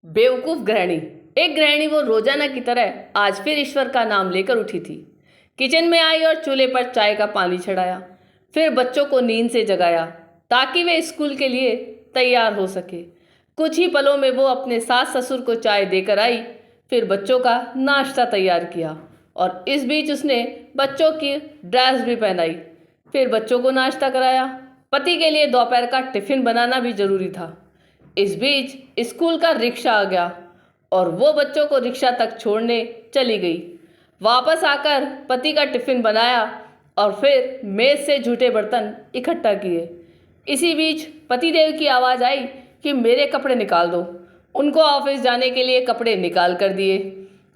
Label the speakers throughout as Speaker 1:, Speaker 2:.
Speaker 1: बेवकूफ गृहिणी। एक गृहिणी वो रोजाना की तरह आज फिर ईश्वर का नाम लेकर उठी थी। किचन में आई और चूल्हे पर चाय का पानी चढ़ाया। फिर बच्चों को नींद से जगाया ताकि वे स्कूल के लिए तैयार हो सके। कुछ ही पलों में वो अपने सास ससुर को चाय देकर आई। फिर बच्चों का नाश्ता तैयार किया और इस बीच उसने बच्चों की ड्रेस भी पहनाई। फिर बच्चों को नाश्ता कराया। पति के लिए दोपहर का टिफिन बनाना भी जरूरी था। इस बीच स्कूल का रिक्शा आ गया और वो बच्चों को रिक्शा तक छोड़ने चली गई। वापस आकर पति का टिफिन बनाया और फिर मेज से झूठे बर्तन इकट्ठा किए। इसी बीच पतिदेव की आवाज़ आई कि मेरे कपड़े निकाल दो। उनको ऑफिस जाने के लिए कपड़े निकाल कर दिए।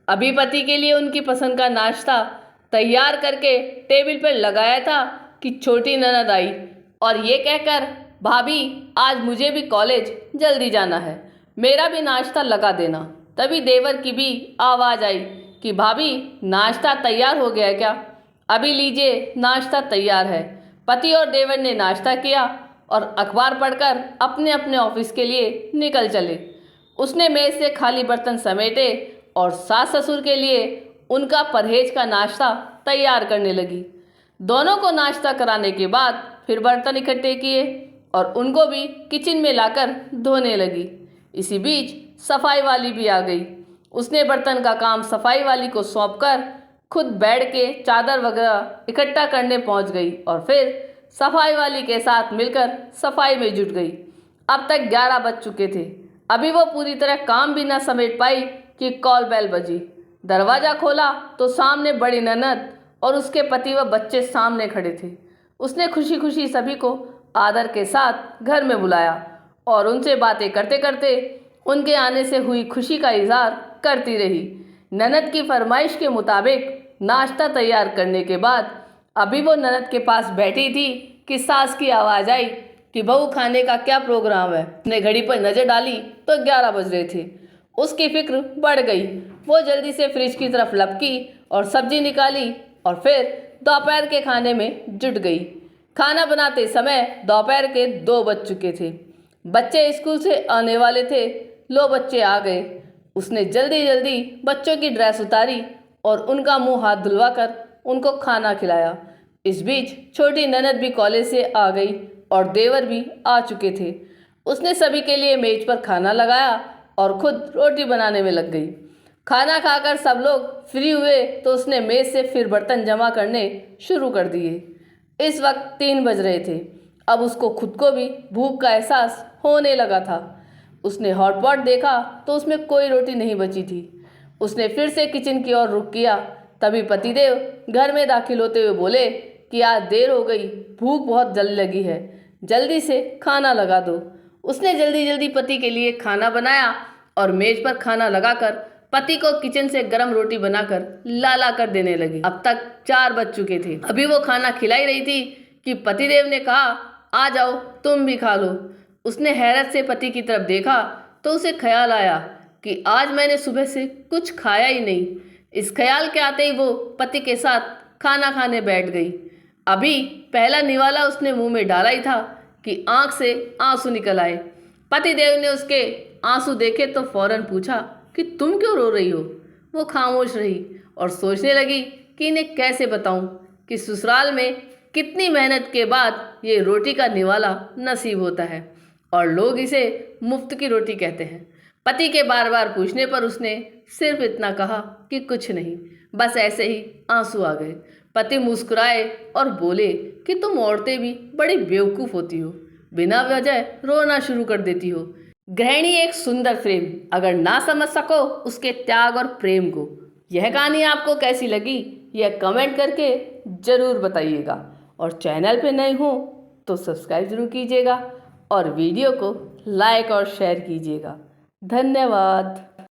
Speaker 1: अभी पति के लिए उनकी पसंद का नाश्ता तैयार करके टेबल पर लगाया था कि छोटी ननद आई और ये कहकर, भाभी आज मुझे भी कॉलेज जल्दी जाना है, मेरा भी नाश्ता लगा देना। तभी देवर की भी आवाज़ आई कि भाभी नाश्ता तैयार हो गया क्या? अभी लीजिए नाश्ता तैयार है। पति और देवर ने नाश्ता किया और अखबार पढ़कर अपने अपने ऑफिस के लिए निकल चले। उसने मेज से खाली बर्तन समेटे और सास ससुर के लिए उनका परहेज का नाश्ता तैयार करने लगी। दोनों को नाश्ता कराने के बाद फिर बर्तन इकट्ठे किए और उनको भी किचन में लाकर धोने लगी। इसी बीच सफाई वाली भी आ गई। उसने बर्तन का काम सफाई वाली को सौंपकर खुद बेड के चादर वगैरह इकट्ठा करने पहुंच गई और फिर सफाई वाली के साथ मिलकर सफाई में जुट गई। अब तक 11 बज चुके थे। अभी वो पूरी तरह काम भी ना समेट पाई कि कॉल बेल बजी। दरवाज़ा खोला तो सामने बड़ी ननद और उसके पति व बच्चे सामने खड़े थे। उसने खुशी खुशी सभी को आदर के साथ घर में बुलाया और उनसे बातें करते करते उनके आने से हुई खुशी का इजहार करती रही। ननद की फरमाइश के मुताबिक नाश्ता तैयार करने के बाद अभी वो ननद के पास बैठी थी कि सास की आवाज़ आई कि बहू खाने का क्या प्रोग्राम है। उसने घड़ी पर नज़र डाली तो 11 बज रहे थे। उसकी फिक्र बढ़ गई। वो जल्दी से फ्रिज की तरफ लपकी और सब्जी निकाली और फिर दोपहर के खाने में जुट गई। खाना बनाते समय दोपहर के 2 बज चुके थे। बच्चे स्कूल से आने वाले थे। लो बच्चे आ गए। उसने जल्दी जल्दी बच्चों की ड्रेस उतारी और उनका मुंह हाथ धुलवाकर उनको खाना खिलाया। इस बीच छोटी ननद भी कॉलेज से आ गई और देवर भी आ चुके थे। उसने सभी के लिए मेज पर खाना लगाया और खुद रोटी बनाने में लग गई। खाना खाकर सब लोग फ्री हुए तो उसने मेज से फिर बर्तन जमा करने शुरू कर दिए। इस वक्त 3 बज रहे थे। अब उसको खुद को भी भूख का एहसास होने लगा था। उसने हॉटपॉट देखा तो उसमें कोई रोटी नहीं बची थी। उसने फिर से किचन की ओर रुख किया। तभी पतिदेव घर में दाखिल होते हुए बोले कि आज देर हो गई, भूख बहुत जल्दी लगी है, जल्दी से खाना लगा दो। उसने जल्दी जल्दी पति के लिए खाना बनाया और मेज पर खाना लगाकर पति को किचन से गर्म रोटी बनाकर ला कर देने लगी। अब तक 4 बज चुके थे। अभी वो खाना खिलाई रही थी कि पतिदेव ने कहा, आ जाओ तुम भी खा लो। उसने हैरत से पति की तरफ देखा तो उसे ख्याल आया कि आज मैंने सुबह से कुछ खाया ही नहीं। इस ख्याल के आते ही वो पति के साथ खाना खाने बैठ गई। अभी पहला निवाला उसने मुंह में डाला ही था कि आंख से आंसू निकल आए। पतिदेव ने उसके आंसू देखे तो फौरन पूछा कि तुम क्यों रो रही हो? वो खामोश रही और सोचने लगी कि इन्हें कैसे बताऊं कि ससुराल में कितनी मेहनत के बाद ये रोटी का निवाला नसीब होता है और लोग इसे मुफ्त की रोटी कहते हैं। पति के बार बार पूछने पर उसने सिर्फ इतना कहा कि कुछ नहीं, बस ऐसे ही आंसू आ गए। पति मुस्कुराए और बोले कि तुम औरतें भी बड़ी बेवकूफ़ होती हो, बिना वजह रोना शुरू कर देती हो। गृहिणी एक सुंदर फ्रेम, अगर ना समझ सको उसके त्याग और प्रेम को। यह कहानी आपको कैसी लगी यह कमेंट करके ज़रूर बताइएगा और चैनल पे नए हो तो सब्सक्राइब जरूर कीजिएगा और वीडियो को लाइक और शेयर कीजिएगा। धन्यवाद।